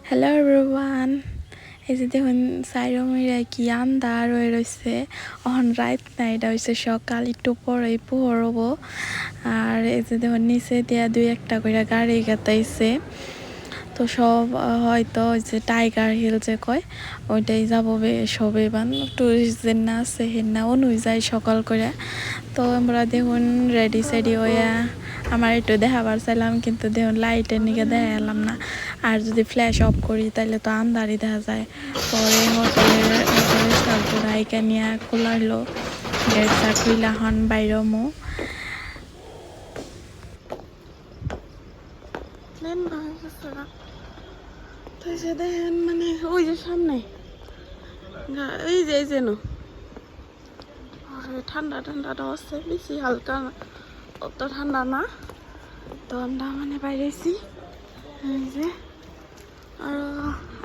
Hello everyone, এই যে দেখুন সাইরমিরা কি আন্ধার হয়ে রয়েছে। অহন রাত না, এটা হয়েছে সকাল, একটু পরে পোহর হবো। আর এই যে দেখুন নিচে দিয়া দুই একটা করে গাড়ি গাতাইছে। তো সব হয়তো ওই যে টাইগার হিল যে কয় ওইটাই যাবো সবে বান টুরিস্ট যে না আছে হেনা অনুযায়ী সকাল করে। তো আমরা দেখুন রেডি সেডি হইয়া আমার একটু দেখাবার চাইলাম, কিন্তু দেখুন লাইটের নিকে দেখা এলাম না। আর যদি ফ্ল্যাশ অফ করি তাহলে তো আন্ধারই দেখা যায়। পরে হোটেলের স্টাফগুলো আইকা নিয়ে খোলালো গেট খুইলা হন বাইরে মো দেখেন মানে ওই যে সামনে এই যে ঠান্ডা ঠান্ডাটা হচ্ছে, বেশি হালকা অত ঠান্ডা না। তো আমরা মানে বাইরেছি এই যে আর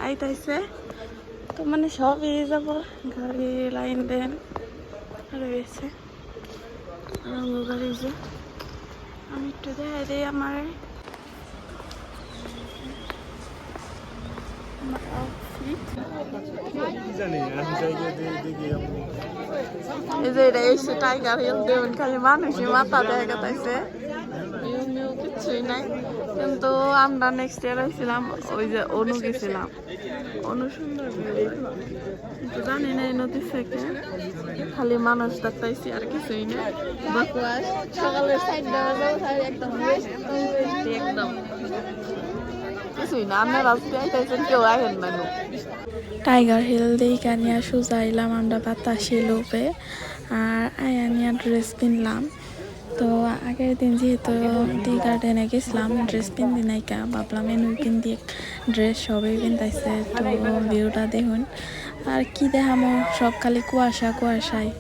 আইতাইছে। তো মানে সব এ যাব গাড়ি লাইন দেন রয়েছে গাড়ি যে আমি একটু দেখাই দিই আমার এই যে এটা এসে টাইগার হিল দেবেন, খালি মানুষই মাথা দেখা গেছে, কিছুই নাই। কিন্তু আমরা নেক্সট ইয়ার হয়েছিলাম ওই যে অনু গেছিলাম, অনু সুন্দর কিন্তু জানি না এই নদী থেকে খালি মানুষ দেখতেছি আর কিছুই না। সকালের একদম কিছুই না, আমরা রাস্তায় আইতেছেন কেউ আহেন না। টাইগার হিল দিয়ে নিয়ে সোজা এলাম আমরা বাতাসি লোপে। আর আয়া নিয়ে ড্রেস কিনলাম। তো আগের দিন যেহেতু টি গার্ডেনে গেছিলাম, ড্রেস পিন্দি নাইকা, ভাবলাম এনুই পিন্দি ড্রেস সবই পিন্দাইছে। তো ভিউটা দেখুন আর কি দেখামো, সব খালি কুয়াশা কুয়াশায়।